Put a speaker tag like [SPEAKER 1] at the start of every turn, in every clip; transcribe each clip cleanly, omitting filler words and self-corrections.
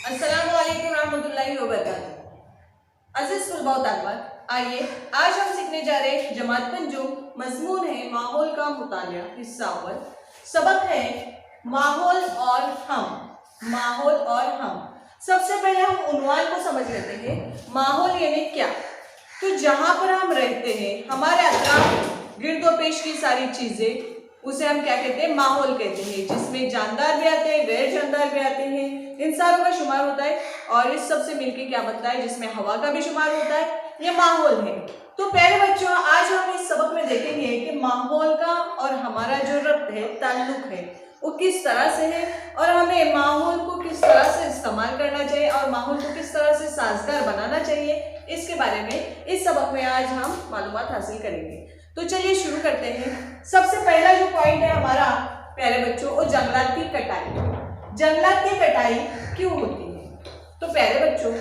[SPEAKER 1] अस्सलामुअलैकुम रहमतुल्लाहि व बरकातुहू। अज़ीज़ तुलबा व तालिबात, आइए आज हम सीखने जा रहे हैं जमात पंजुम। मज़मून है माहौल का मुतालिया, हिस्सा अव्वल। सबक है माहौल और हम। माहौल और हम। सबसे पहले हम उन्वान को समझ लेते हैं। माहौल यानी क्या? तो जहां पर हम रहते हैं, हमारे अतराफ गिरदोपेश की सारी चीजें, उसे हम क्या कहते हैं? माहौल कहते हैं, जिसमें जानदार भी आते हैं, गैर जानदार भी आते हैं, इंसानों का शुमार होता है और इस सब से मिलकर क्या बनता है, जिसमें हवा का भी शुमार होता है। ये माहौल है। तो प्यारे बच्चों, आज हम इस सबक में देखेंगे कि माहौल का और हमारा जो रब्त है, ताल्लुक है, वो किस तरह से है और हमें माहौल को किस तरह से इस्तेमाल करना चाहिए और माहौल को किस तरह से साजगार बनाना चाहिए, इसके बारे में इस सबक में आज हम मालूमात हासिल करेंगे। तो चलिए शुरू करते हैं। सबसे पहला जो पॉइंट है हमारा प्यारे बच्चों, वो जंगलात की कटाई। जंगलात की कटाई क्यों होती है? तो प्यारे बच्चों,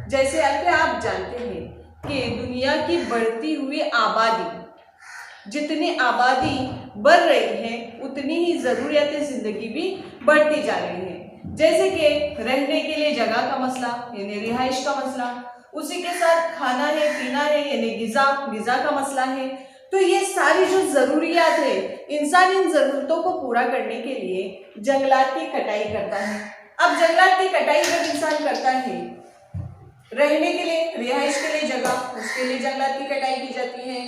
[SPEAKER 1] जैसे आप जानते हैं कि दुनिया की बढ़ती हुई आबादी, जितनी आबादी बढ़ रही है उतनी ही जरूरियात जिंदगी भी बढ़ती जा रही है। जैसे कि रहने के लिए जगह का मसला यानी रिहाइश का मसला, उसी के साथ खाना है, पीना है यानी गिजा का मसला है। तो ये सारी जो जरूरियात है, इंसान इन जरूरतों को पूरा करने के लिए जंगलात की कटाई करता है। अब जंगलात की कटाई जब इंसान करता है, रहने के लिए, रिहाइश के लिए जगह, उसके लिए जंगलात की कटाई की जाती है।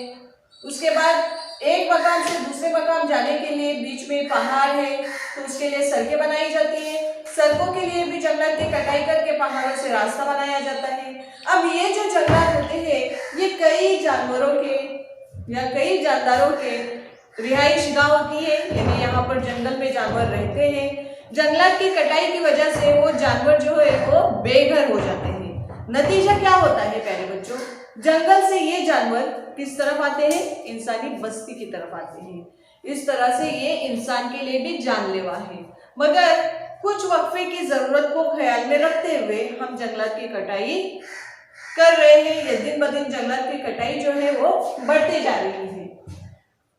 [SPEAKER 1] उसके बाद एक मकाम से दूसरे मकाम जाने के लिए बीच में पहाड़ है, तो उसके लिए सड़कें बनाई जाती है। सड़कों के लिए भी जंगलात की कटाई करके पहाड़ों से रास्ता बनाया जाता है। अब ये जो जंगलात होते हैं, ये कई जानवरों के या कई जानदारों के रिहाइश गाह होती है, यानी यहाँ पर जंगल में जानवर रहते हैं। जंगलात की कटाई की वजह से वो जानवर जो है वो बेघर हो जाते हैं। नतीजा क्या होता है प्यारे बच्चों? जंगल से ये जानवर किस तरफ आते हैं? इंसानी बस्ती की तरफ आते हैं। इस तरह से ये इंसान के लिए भी जानलेवा है। मगर कुछ वक्फे की जरूरत को ख्याल में रखते हुए हम जंगलात की कटाई कर रहे हैं। या दिन ब दिन जंगलात की कटाई जो है वो बढ़ते जा रही है।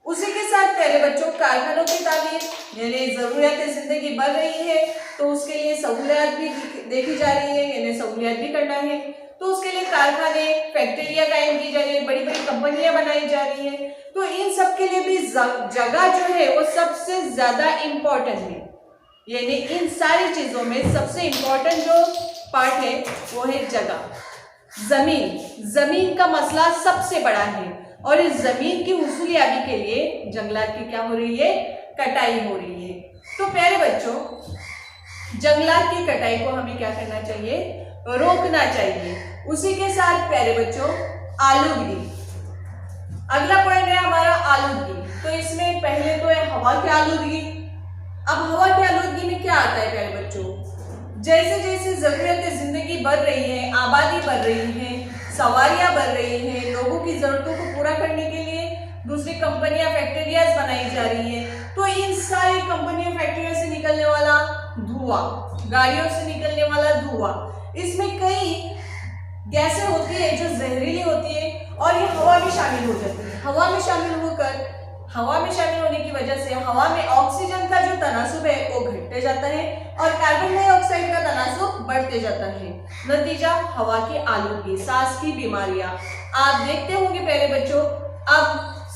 [SPEAKER 1] उसी के साथ प्यारे बच्चों, कारखानों की तामीर, यानी जरूरियात जिंदगी बढ़ रही है, तो उसके लिए सहूलियात भी देखी जा रही है, यानी सहूलियात भी करना है। तो उसके लिए कारखाने, फैक्ट्रियां कायम की जा रही है, बड़ी बड़ी कंपनियां बनाई जा रही है। तो इन सब के लिए भी जगह जो है वो सबसे ज्यादा इम्पोर्टेंट है। यानी इन सारी चीजों में सबसे इम्पोर्टेंट जो पार्ट है वो है जगह। जमीन का मसला सबसे बड़ा है और इस जमीन की हुसूलियाबी के लिए जंगलात की क्या हो रही है? कटाई हो रही है। तो प्यारे बच्चों, जंगलात की कटाई को हमें क्या करना चाहिए? रोकना चाहिए। उसी के साथ प्यारे बच्चों, आलूगी। अगला पॉइंट है हमारा आलूगी। तो इसमें पहले तो है हवा की आलूगी। अब हवा की आलूगी में क्या आता है प्यारे बच्चों? जैसे जैसे जरूरतें जिंदगी बढ़ रही है, आबादी बढ़ रही है, सवारियां बढ़ रही हैं, लोगों की जरूरतों को पूरा करने के लिए दूसरी कंपनियां, फैक्ट्रियां बनाई जा रही है। तो इन सारी कंपनियों, फैक्ट्रियों से निकलने वाला धुआं, गाड़ियों से निकलने वाला धुआं, इसमें कई गैसें होती है जो जहरीली होती है और ये हवा में शामिल हो जाती है। हवा में शामिल होने की वजह से हवा में ऑक्सीजन का जो तनासुब है वो घटते जाता है और कार्बन डाइऑक्साइड का तनासुब बढ़ते जाता है। नतीजा हवा की आलूगी, सांस की बीमारियां। आप देखते होंगे प्यारे बच्चों, अब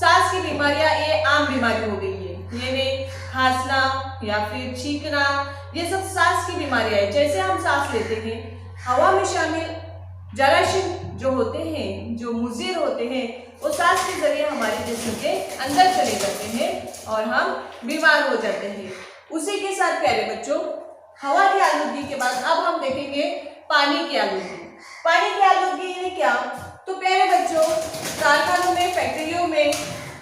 [SPEAKER 1] सांस की बीमारियां ये आम बीमारी हो गई है। यानी खांसना या फिर छींकना, ये सब सांस की बीमारियां है। जैसे हम सांस लेते हैं, हवा में शामिल जरासीम जो होते हैं, जो मुजीर होते हैं, वो सांस के जरिए हमारे जिस्म के अंदर चले जाते हैं और हम बीमार हो जाते हैं। उसी के साथ प्यारे बच्चों, हवा की आलूगी के बाद अब हम देखेंगे पानी की आलूगी। पानी की आलूगी है क्या? तो प्यारे बच्चों, कारखानों में, फैक्ट्रियों में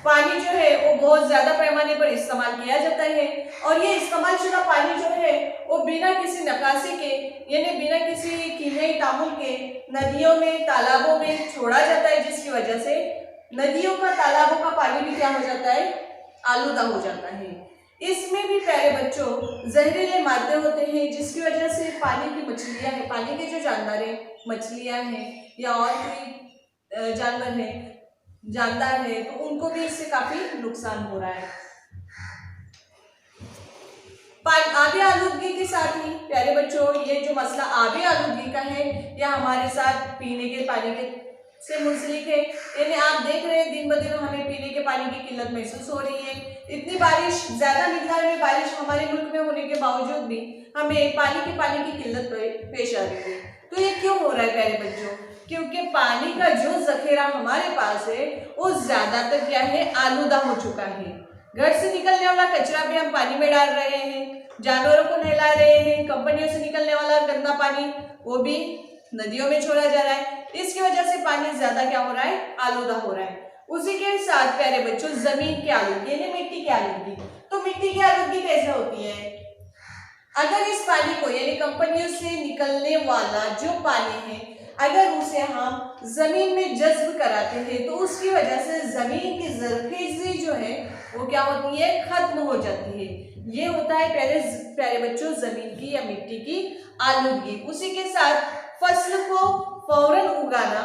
[SPEAKER 1] पानी जो है वो बहुत ज्यादा पैमाने पर इस्तेमाल किया जाता है और ये इस्तेमाल शुदा पानी जो है वो बिना किसी नकासी के, यानी बिना किसी कीमियाई तामुल के नदियों में, तालाबों में छोड़ा जाता है, जिसकी वजह से नदियों का, तालाबों का पानी भी क्या हो जाता है? आलूदा हो जाता है। इसमें भी प्यारे बच्चों जहरीले मादे होते हैं, जिसकी वजह से पानी की मछलियां हैं, पानी के जो जानवर हैं, मछलियां हैं या और कोई जानवर है, जानदार है, तो उनको भी इससे काफी नुकसान हो रहा है। आबी आलूदगी के साथ ही प्यारे बच्चों, ये जो मसला आबी आलूदगी का है, यह हमारे साथ पीने के पानी के से मुंसलिक है। यानी आप देख रहे हैं दिन ब दिन हमें पीने के पानी की किल्लत महसूस हो रही है। इतनी बारिश, ज्यादा मिकदार में बारिश हमारे मुल्क में होने के बावजूद भी हमें पानी की किल्लत पेश आ रही है। तो ये क्यों हो रहा है प्यारे बच्चों? क्योंकि पानी का जो जखीरा हमारे पास है वो ज्यादातर क्या है, आलूदा हो चुका है। घर से निकलने वाला कचरा भी हम पानी में डाल रहे हैं, जानवरों को नहला रहे हैं, कंपनियों से निकलने वाला गंदा पानी वो भी नदियों में छोड़ा जा रहा है। इसकी वजह से पानी ज्यादा क्या हो रहा है, आलूदा हो रहा है। उसी के साथ प्यारे बच्चों जमीन की आलूदगी यानी मिट्टी की आलूदगी। तो मिट्टी की आलूदगी कैसे होती है? अगर इस पानी को यानी कंपनियों से निकलने वाला जो पानी है, अगर उसे हम जमीन में जज्ब कराते हैं तो उसकी वजह से जमीन की जरखेजी जो है वो क्या होती है, खत्म हो जाती है। ये होता है प्यारे बच्चों जमीन की या मिट्टी की आलूदगी। उसी के साथ फसल को फौरन उगाना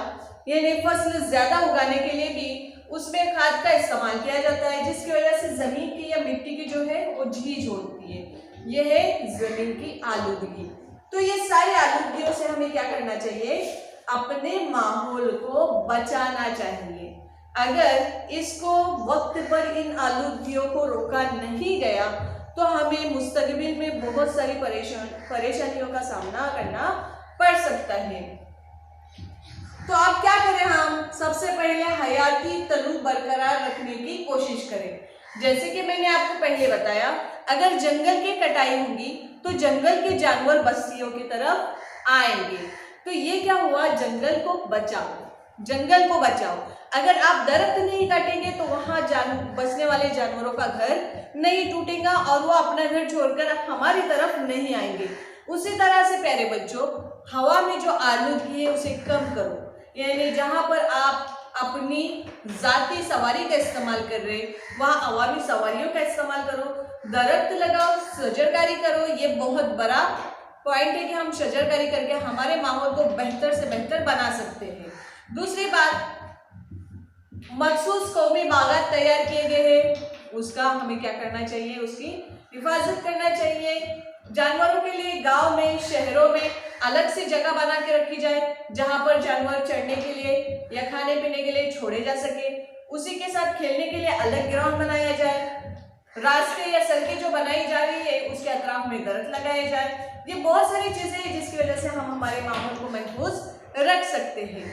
[SPEAKER 1] यानी फसल ज्यादा उगाने के लिए भी उसमें खाद का इस्तेमाल किया जाता है, जिसकी वजह से जमीन की या मिट्टी की जो है वो झीज होती है। यह है जमीन की आलूदगी। तो ये सारी आलूदगियों से हमें क्या करना चाहिए, अपने माहौल को बचाना चाहिए। अगर इसको वक्त पर इन आलूदगियों को रोका नहीं गया तो हमें मुस्तकबिल में बहुत सारी परेशानियों का सामना करना पड़ सकता है। तो आप क्या करें, हम सबसे पहले हयाती तनु बरकरार रखने की कोशिश करें। जैसे कि मैंने आपको पहले बताया, अगर जंगल की कटाई होगी तो जंगल के जानवर बस्तियों की तरफ आएंगे। तो ये क्या हुआ, जंगल को बचाओ, जंगल को बचाओ। अगर आप दरख्त नहीं काटेंगे तो वहां बसने वाले जानवरों का घर नहीं टूटेगा और वो अपना घर छोड़कर हमारी तरफ नहीं आएंगे। उसी तरह से प्यारे बच्चों, हवा में जो आलूदगी है उसे कम करो। यानी जहां पर आप अपनी जाती सवारी का इस्तेमाल कर रहे हैं वहां अवामी सवारियों का इस्तेमाल करो, दरख्त लगाओ, शजरकारी करो। ये बहुत बड़ा पॉइंट है कि हम शजरकारी करके हमारे माहौल को बेहतर से बेहतर बना सकते हैं। दूसरी बात, मखसूस कौमी बागात तैयार किए गए हैं, उसका हमें क्या करना चाहिए, उसकी हिफाजत करना चाहिए। जानवरों के लिए गांव में, शहरों में अलग से जगह बना के रखी जाए जहां पर जानवर चढ़ने के लिए या खाने पीने के लिए छोड़े जा सके। उसी के साथ खेलने के लिए अलग ग्राउंड बनाया जाए। रास्ते या सड़कें जो बनाई जा रही है उसके अतराफ में दरख्त लगाए जाए। ये बहुत सारी चीजें हैं जिसकी वजह से हम हमारे माहौल को महफूज रख सकते हैं।